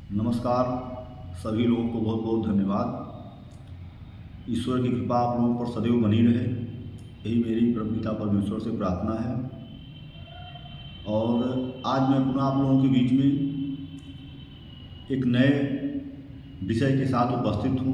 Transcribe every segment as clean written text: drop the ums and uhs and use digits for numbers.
नमस्कार। सभी लोगों को बहुत बहुत धन्यवाद। ईश्वर की कृपा आप लोगों पर सदैव बनी रहे, यही मेरी परमपिता परमेश्वर से प्रार्थना है। और आज मैं पुनः आप लोगों के बीच में एक नए विषय के साथ उपस्थित हूँ,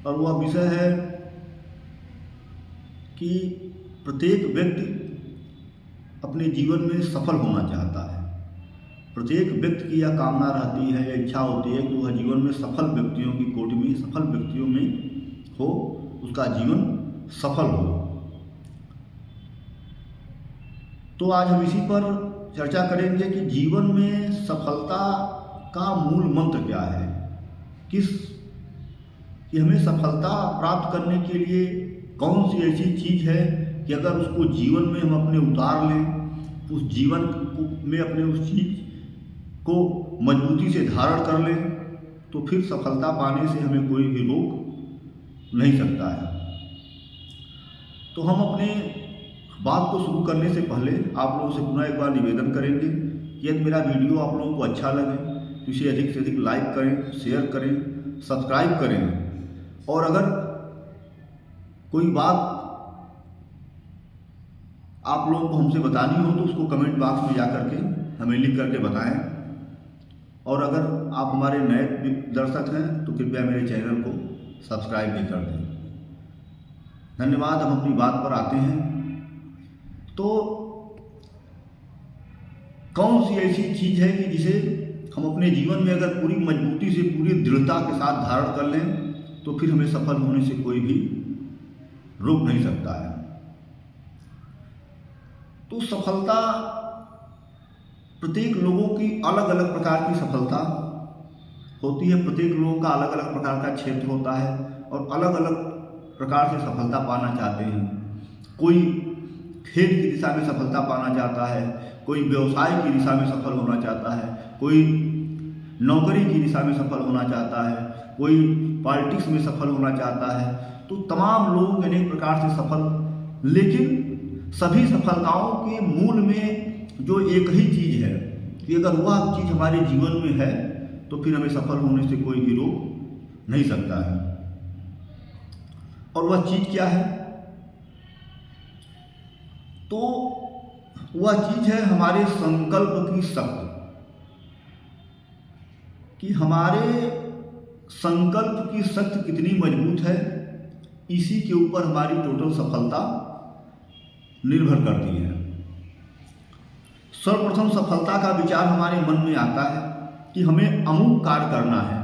और वह विषय है कि प्रत्येक व्यक्ति अपने जीवन में सफल होना चाहता है। प्रत्येक व्यक्ति की यह कामना रहती है या इच्छा होती है कि वह जीवन में सफल व्यक्तियों की कोटि में, सफल व्यक्तियों में हो, उसका जीवन सफल हो। तो आज हम इसी पर चर्चा करेंगे कि जीवन में सफलता का मूल मंत्र क्या है, कि हमें सफलता प्राप्त करने के लिए कौन सी ऐसी चीज़ है कि अगर उसको जीवन में हम अपने उतार लें, उस जीवन में अपने उस चीज़ को मजबूती से धारण कर लें, तो फिर सफलता पाने से हमें कोई भी रोक नहीं सकता है। तो हम अपने बात को शुरू करने से पहले आप लोगों से पुनः एक बार निवेदन करेंगे कि यदि मेरा वीडियो आप लोगों को अच्छा लगे तो इसे अधिक से अधिक लाइक करें, शेयर करें, सब्सक्राइब करें। और अगर कोई बात आप लोगों को हमसे बतानी हो तो उसको कमेंट बॉक्स में जा करके हमें लिख करके बताएं। और अगर आप हमारे नए दर्शक हैं तो कृपया मेरे चैनल को सब्सक्राइब भी कर दें। धन्यवाद। हम अपनी बात पर आते हैं। तो कौन सी ऐसी चीज़ है कि जिसे हम अपने जीवन में अगर पूरी मजबूती से, पूरी दृढ़ता के साथ धारण कर लें तो फिर हमें सफल होने से कोई भी रोक नहीं सकता है। तो सफलता प्रत्येक लोगों की अलग अलग प्रकार की सफलता होती है। प्रत्येक लोगों का अलग अलग प्रकार का क्षेत्र होता है और अलग अलग प्रकार से सफलता पाना चाहते हैं। कोई खेल की दिशा में सफलता पाना चाहता है, कोई व्यवसाय की दिशा में सफल होना चाहता है, कोई नौकरी की दिशा में सफल होना चाहता है, कोई पॉलिटिक्स में सफल होना चाहता है। तो तमाम लोग अनेक प्रकार से सफल, लेकिन सभी सफलताओं के मूल में जो एक ही चीज़ है कि अगर वह चीज़ हमारे जीवन में है तो फिर हमें सफल होने से कोई भी रोक नहीं सकता है। और वह चीज़ क्या है? तो वह चीज़ है हमारे संकल्प की शक्ति, कि हमारे संकल्प की शक्ति कितनी मजबूत है, इसी के ऊपर हमारी टोटल सफलता निर्भर करती है। सर्वप्रथम सफलता का विचार हमारे मन में आता है कि हमें अमुक कार्य करना है,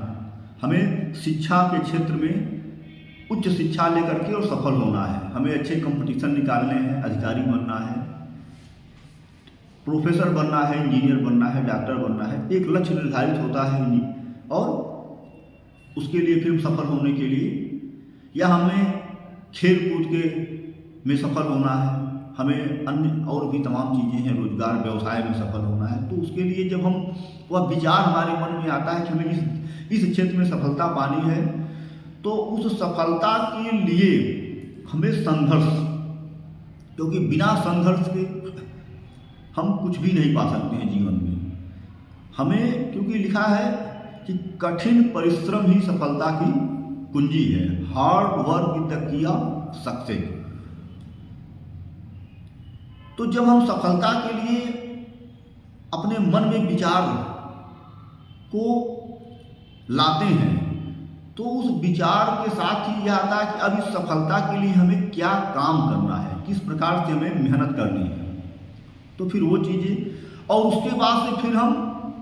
हमें शिक्षा के क्षेत्र में उच्च शिक्षा लेकर के और सफल होना है, हमें अच्छे कंपटीशन निकालने हैं, अधिकारी बनना है, प्रोफेसर बनना है, इंजीनियर बनना है, डॉक्टर बनना है। एक लक्ष्य निर्धारित होता है और उसके लिए फिर सफल होने के लिए, या हमें खेल कूद के में सफल होना है, हमें अन्य और भी तमाम चीज़ें हैं, रोजगार व्यवसाय में सफल होना है। तो उसके लिए जब हम वह विचार हमारे मन में आता है कि हमें इस क्षेत्र में सफलता पानी है, तो उस सफलता के लिए हमें संघर्ष, क्योंकि बिना संघर्ष के हम कुछ भी नहीं पा सकते हैं जीवन में। हमें, क्योंकि लिखा है कि कठिन परिश्रम ही सफलता की कुंजी है, hard work is the key of success. तो जब हम सफलता के लिए अपने मन में विचार को लाते हैं तो उस विचार के साथ ही यह आता है कि अब इस सफलता के लिए हमें क्या काम करना है, किस प्रकार से हमें मेहनत करनी है। तो फिर वो चीज़ें, और उसके बाद से फिर हम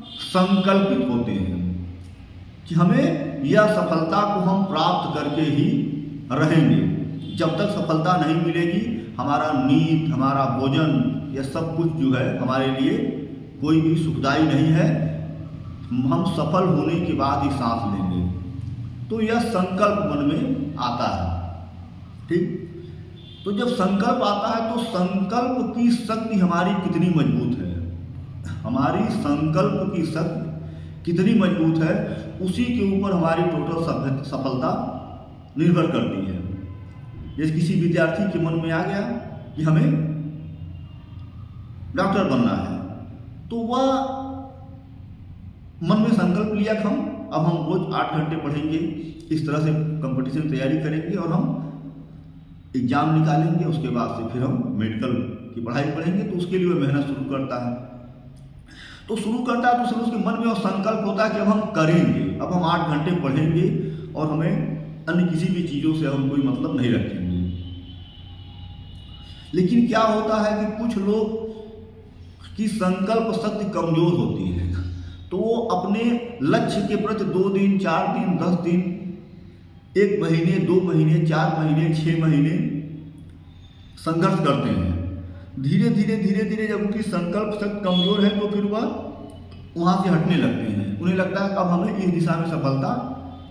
संकल्पित होते हैं कि हमें यह सफलता को हम प्राप्त करके ही रहेंगे। जब तक सफलता नहीं मिलेगी, हमारा नींद, हमारा भोजन, यह सब कुछ जो है हमारे लिए कोई भी सुखदायी नहीं है। हम सफल होने के बाद ही सांस लेंगे। तो यह संकल्प मन में आता है, ठीक। तो जब संकल्प आता है तो संकल्प की शक्ति हमारी कितनी मजबूत है, हमारी संकल्प की शक्ति कितनी मजबूत है, उसी के ऊपर हमारी टोटल सफलता निर्भर करती है। जैसे किसी विद्यार्थी के मन में आ गया कि हमें डॉक्टर बनना है, तो वह संकल्प लिया कि अब हम रोज 8 घंटे पढ़ेंगे, इस तरह से कंपटीशन की तैयारी करेंगे और हम एग्जाम निकालेंगे, उसके बाद से फिर हम मेडिकल की पढ़ाई पढ़ेंगे। तो उसके लिए वह मेहनत शुरू करता है। तो शुरू करता है तो उसके मन में वो संकल्प होता है कि अब हम करेंगे, अब हम 8 घंटे पढ़ेंगे और हमें अन्य किसी भी चीज़ों से हम कोई मतलब नहीं रखेंगे। लेकिन क्या होता है कि कुछ लोग की संकल्प शक्ति कमजोर होती है, तो वो अपने लक्ष्य के प्रति 2 दिन, 4 दिन, 10 दिन, 1 महीने, 2 महीने, 4 महीने, 6 महीने संघर्ष करते हैं। धीरे धीरे जब उनकी संकल्प शक्ति कमजोर है तो फिर वह वहाँ से हटने लगते हैं। उन्हें लगता है अब हमें इस दिशा में सफलता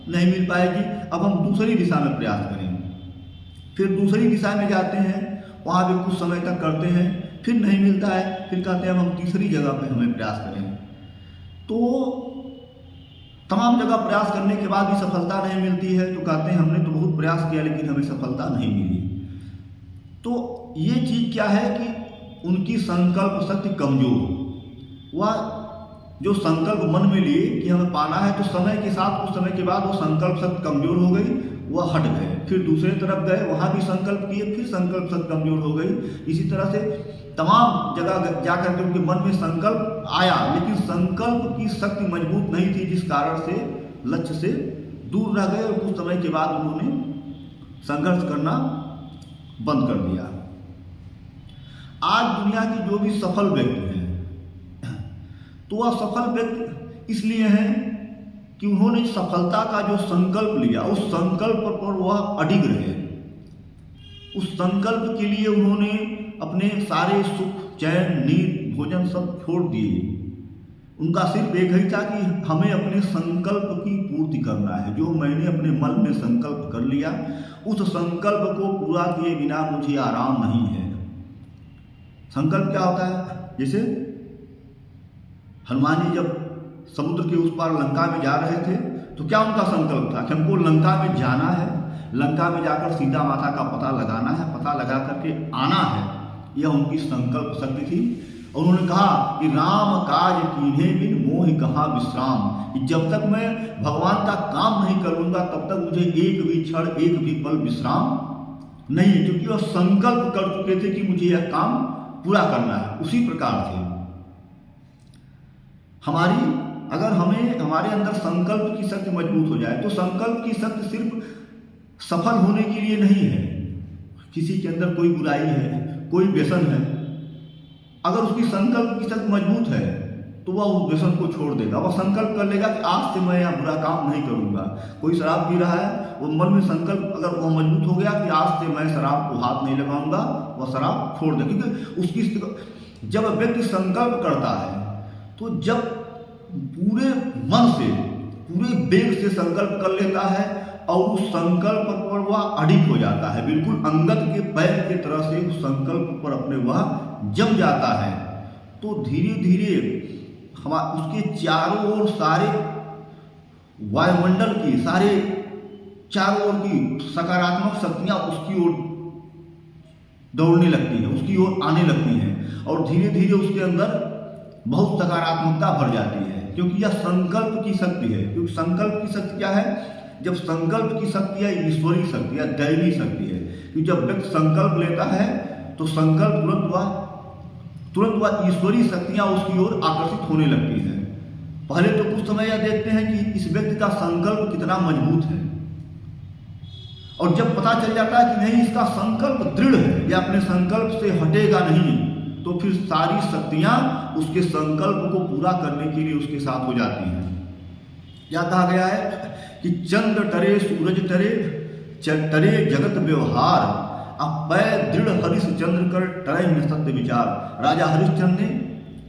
नहीं मिल पाएगी, अब हम दूसरी दिशा में प्रयास करेंगे। फिर दूसरी दिशा में जाते हैं, वहाँ भी कुछ समय तक करते हैं, फिर नहीं मिलता है, फिर कहते हैं अब हम तीसरी जगह पे हमें प्रयास करें। तो तमाम जगह प्रयास करने के बाद भी सफलता नहीं मिलती है, तो कहते हैं हमने तो बहुत प्रयास किया लेकिन हमें सफलता नहीं मिली। तो ये चीज़ क्या है कि उनकी संकल्प शक्ति कमजोर। वह जो संकल्प मन में लिए कि हमें पाना है, तो समय के साथ कुछ समय के बाद वो संकल्प शक्ति कमजोर हो गई, वह हट गए। फिर दूसरे तरफ गए, वहाँ भी संकल्प किए, फिर संकल्प शक्ति कमजोर हो गई। इसी तरह से तमाम जगह जाकर के उनके मन में संकल्प आया, लेकिन संकल्प की शक्ति मजबूत नहीं थी, जिस कारण से लक्ष्य से दूर रह गए और कुछ समय के बाद उन्होंने संघर्ष करना बंद कर दिया। आज दुनिया की जो भी सफल व्यक्ति हैं, तो वह सफल व्यक्ति इसलिए हैं कि उन्होंने सफलता का जो संकल्प लिया, उस संकल्प पर वह अडिग रहे। उस संकल्प के लिए उन्होंने अपने सारे सुख, चैन, नींद, भोजन सब छोड़ दिए। उनका सिर्फ एक ही था कि हमें अपने संकल्प की पूर्ति करना है। जो मैंने अपने मन में संकल्प कर लिया, उस संकल्प को पूरा किए बिना मुझे आराम नहीं है। संकल्प क्या होता है? जैसे हनुमान जी जब समुद्र के उस पार लंका में जा रहे थे, तो क्या उनका संकल्प था कि हमको लंका में जाना है, लंका में जाकर सीता माता का पता लगाना है, पता लगा करके आना है। यह उनकी संकल्प शक्ति थी। और उन्होंने कहा कि राम काज कीन्हे बिन मोहि कहाँ विश्राम, कि जब तक मैं भगवान का काम नहीं कर लूँगा तब तक मुझे एक भी क्षण, एक भी पल विश्राम नहीं, क्योंकि वह संकल्प कर चुके थे कि मुझे यह काम पूरा करना है। उसी प्रकार से अगर हमारे अंदर संकल्प की शक्ति मजबूत हो जाए, तो संकल्प की शक्ति सिर्फ सफल होने के लिए नहीं है। किसी के अंदर कोई बुराई है, कोई व्यसन है, अगर उसकी संकल्प की शक्ति मजबूत है तो वह उस व्यसन को छोड़ देगा। वह संकल्प कर लेगा कि आज से मैं यह बुरा काम नहीं करूंगा। कोई शराब पी रहा है, वो मन में संकल्प अगर वह मजबूत हो गया कि आज से मैं शराब को हाथ नहीं लगाऊंगा, वह शराब छोड़ देगा। क्योंकि उसकी जब व्यक्ति संकल्प करता है, तो जब पूरे मन से, पूरे वेग से संकल्प कर लेता है और उस संकल्प पर वह अडिग हो जाता है, बिल्कुल अंगद के पैर की तरह से उस संकल्प पर अपने वह जम जाता है। तो धीरे धीरे उसके चारों ओर सारे वायुमंडल की, सारे चारों ओर की सकारात्मक शक्तियां उसकी ओर दौड़ने लगती हैं, उसकी ओर आने लगती हैं, और धीरे धीरे उसके अंदर बहुत सकारात्मकता भर जाती है, क्योंकि यह संकल्प की शक्ति है। क्योंकि संकल्प की शक्ति क्या है? जब संकल्प की शक्ति है ईश्वरीय शक्ति है, दैवी शक्ति है। क्योंकि जब व्यक्ति संकल्प लेता है तो संकल्प तुरंत वह ईश्वरीय शक्तियां उसकी ओर आकर्षित होने लगती हैं। पहले तो कुछ समय यह देखते हैं कि इस व्यक्ति का संकल्प कितना मजबूत है, और जब पता चल जाता है कि नहीं, इसका संकल्प दृढ़ है, यह अपने संकल्प से हटेगा नहीं, तो फिर सारी शक्तियां उसके संकल्प को पूरा करने के लिए उसके साथ हो जाती हैं। क्या कहा गया है कि चंद्र टरे सूरज टरे जगत व्यवहार, अब पै दृढ़ हरिश्चंद्र कर टरे में सत्य विचार। राजा हरिश्चंद्र ने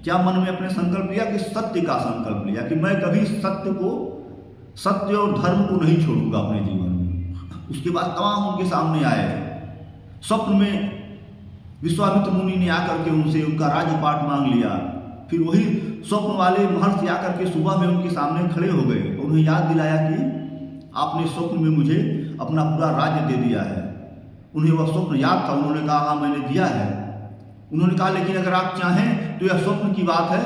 क्या मन में अपने संकल्प लिया कि सत्य का संकल्प लिया कि मैं कभी सत्य और धर्म को नहीं छोड़ूंगा अपने जीवन में। उसके बाद तमाम उनके सामने आए। स्वप्न में विश्वामित्र मुनि ने आकर के उनसे उनका राज्यपाट मांग लिया। फिर वही स्वप्न वाले महर्षि आकर के सुबह में उनके सामने खड़े हो गए, उन्हें याद दिलाया कि आपने स्वप्न में मुझे अपना पूरा राज्य दे दिया है। उन्हें वह स्वप्न याद था। उन्होंने कहा हाँ मैंने दिया है। उन्होंने कहा लेकिन अगर आप चाहें तो यह स्वप्न की बात है,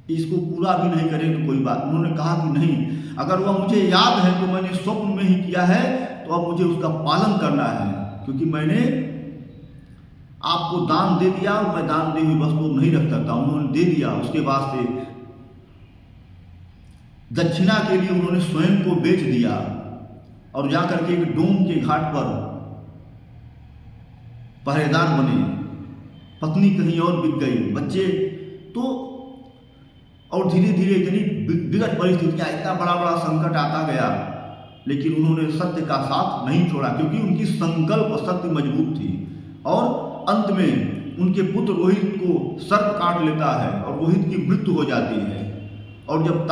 इसको पूरा भी नहीं करे तो कोई बात। उन्होंने कहा कि नहीं, अगर वह मुझे याद है तो मैंने स्वप्न में ही किया है, तो अब मुझे उसका पालन करना है, क्योंकि मैंने आपको दान दे दिया और मैं दान दी हुई वस्तु नहीं रख सकता। उन्होंने दे दिया। उसके बाद से दक्षिणा के लिए उन्होंने स्वयं को बेच दिया और जाकर के एक डोम के घाट पर पहरेदार बने। पत्नी कहीं और बिक गई, बच्चे तो, और धीरे धीरे इतनी विकट परिस्थितियां, इतना बड़ा बड़ा संकट आता गया, लेकिन उन्होंने सत्य का साथ नहीं छोड़ा, क्योंकि उनकी संकल्प शक्ति मजबूत थी। और अंत में उनके पुत्र रोहित को सर्प काट लेता है और रोहित की मृत्यु हो जाती है। और जब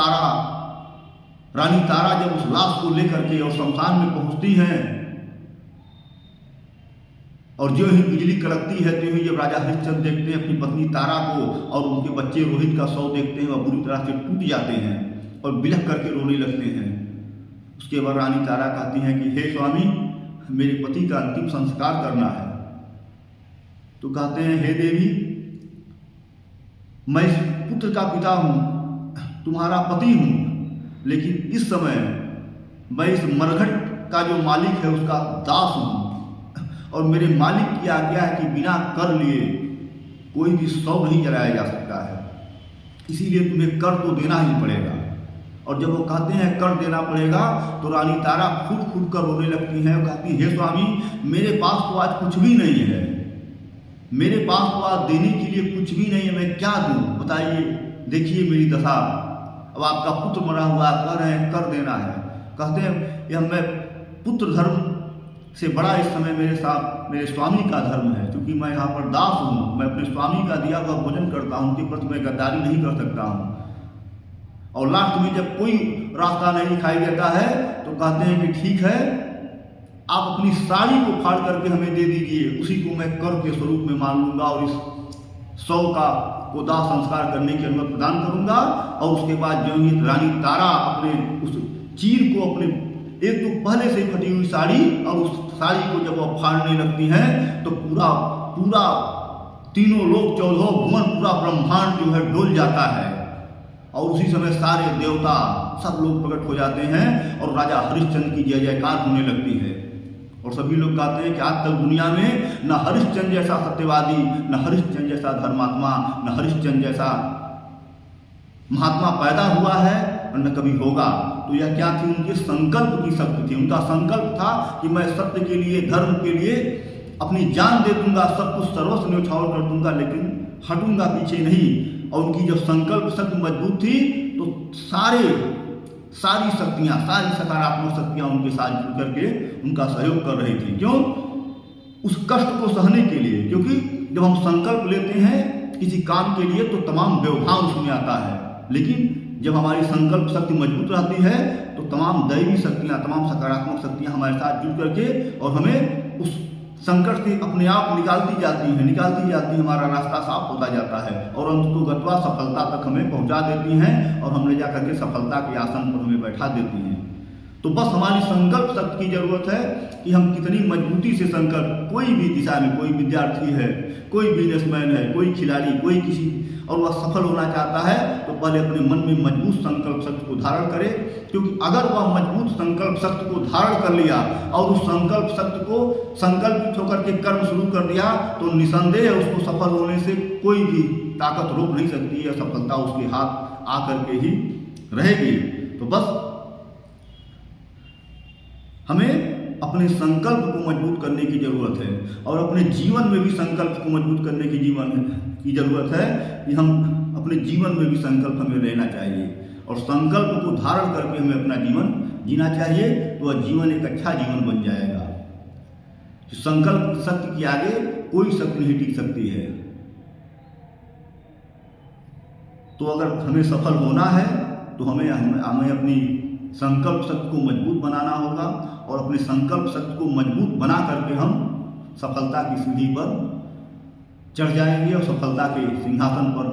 रानी तारा जब उस लाश को लेकर के और शमशान में पहुंचती हैं, और जो ही बिजली कड़कती है, तो ही जब राजा हरिश्चंद्र देखते हैं अपनी पत्नी तारा को और उनके बच्चे रोहित का शव देखते हैं, वह बुरी तरह से टूट जाते हैं और बिलख करके रोने लगते हैं। उसके बाद रानी तारा कहती हैं कि हे स्वामी, मेरे पति का अंतिम संस्कार करना है। तो कहते हैं, हे देवी, मैं इस पुत्र का पिता हूँ, तुम्हारा पति हूँ, लेकिन इस समय मैं इस मरघट का जो मालिक है उसका दास हूँ, और मेरे मालिक की आज्ञा है कि बिना कर लिए कोई भी शव नहीं जलाया जा सकता है, इसीलिए तुम्हें कर तो देना ही पड़ेगा। और जब वो कहते हैं कर देना पड़ेगा, तो रानी तारा फूट फूट कर रोने लगती हैं और कहती, हे स्वामी, मेरे पास तो आज कुछ भी नहीं है, मेरे पास तो आज देने के लिए कुछ भी नहीं है, मैं क्या दूं, बताइए, देखिए मेरी दशा। अब आपका पुत्र मरा हुआ, कह रहे हैं कर देना है। कहते हैं, यह मैं पुत्र धर्म से बड़ा इस समय मेरे साथ मेरे स्वामी का धर्म है, क्योंकि मैं यहाँ पर दास हूँ, मैं अपने स्वामी का दिया हुआ भोजन करता हूँ, उनके प्रति मैं गद्दारी नहीं कर सकता हूँ। और लास्ट में जब कोई रास्ता नहीं दिखाई देता है, तो कहते हैं कि ठीक है, आप अपनी साड़ी को फाड़ करके हमें दे दीजिए, उसी को मैं कर के स्वरूप में मान लूंगा और इस शव को दाह संस्कार करने की अनुमति प्रदान करूंगा। और उसके बाद जो ये रानी तारा अपने उस चीर को, अपने एक तो पहले से फटी हुई साड़ी, और उस साड़ी को जब वह फाड़ने लगती हैं, तो पूरा पूरा तीनों लोग, 14 भुवन, पूरा ब्रह्मांड जो है डोल जाता है। और उसी समय सारे देवता सब लोग प्रकट हो जाते हैं और राजा हरिश्चंद्र की जय जयकार होने लगती है। और सभी लोग कहते हैं कि आज तक दुनिया में न हरिश्चंद्र जैसा सत्यवादी, न हरिश्चंद्र जैसा धर्मात्मा, न हरिश्चंद्र जैसा महात्मा पैदा हुआ है और न कभी होगा। तो यह क्या थी? उनके संकल्प की शक्ति थी। उनका संकल्प था कि मैं सत्य के लिए, धर्म के लिए अपनी जान दे दूंगा, सब कुछ सर्वस्व न्यौछावर कर दूंगा, लेकिन हटूंगा पीछे नहीं। और उनकी जब संकल्प शक्ति मजबूत थी, तो सारी शक्तियां, सारी सकारात्मक शक्तियां उनके साथ जुड़ करके उनका सहयोग कर रही थी। क्यों? उस कष्ट को सहने के लिए। क्योंकि जब हम संकल्प लेते हैं किसी काम के लिए, तो तमाम व्यवधान उसमें आता है, लेकिन जब हमारी संकल्प शक्ति मजबूत रहती है, तो तमाम दैवी शक्तियां, तमाम सकारात्मक शक्तियां हमारे साथ जुड़ करके और हमें उस संकट से अपने आप निकालती जाती है, हमारा रास्ता साफ होता जाता है और अंततोगत्वा सफलता तक हमें पहुंचा देती हैं और हम ले जा करके सफलता के आसन पर हमें बैठा देती हैं। तो बस हमारी संकल्प शक्ति की जरूरत है कि हम कितनी मजबूती से संकल्प, कोई भी दिशा में, कोई विद्यार्थी है, कोई बिजनेसमैन है, कोई खिलाड़ी, कोई किसी, और वह सफल होना चाहता है, तो पहले अपने मन में मजबूत संकल्प शक्ति को धारण करे। क्योंकि अगर वह मजबूत संकल्प शक्ति को धारण कर लिया और उस संकल्प शक्ति को संकल्पित होकर के कर्म शुरू कर दिया, तो निसंदेह उसको सफल होने से कोई भी ताकत रोक नहीं सकती है। सफलता उसके हाथ आकर के ही रहेगी। तो बस हमें अपने संकल्प को मजबूत करने की जरूरत है और अपने जीवन में भी संकल्प को मजबूत करने की जरूरत है कि हम अपने जीवन में भी संकल्प हमें लेना चाहिए और संकल्प को धारण करके हमें अपना जीवन जीना चाहिए। तो वह जीवन एक अच्छा जीवन बन जाएगा। संकल्प शक्ति के आगे कोई शक्ति नहीं टिक सकती है। तो अगर हमें सफल होना है, तो हमें अपनी संकल्प शक्ति को मजबूत बनाना होगा और अपने संकल्प शक्ति को मजबूत बना करके हम सफलता की सीढ़ी पर चढ़ जाएंगे और सफलता के सिंहासन पर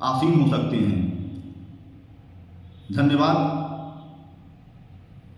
आसीन हो सकते हैं। धन्यवाद।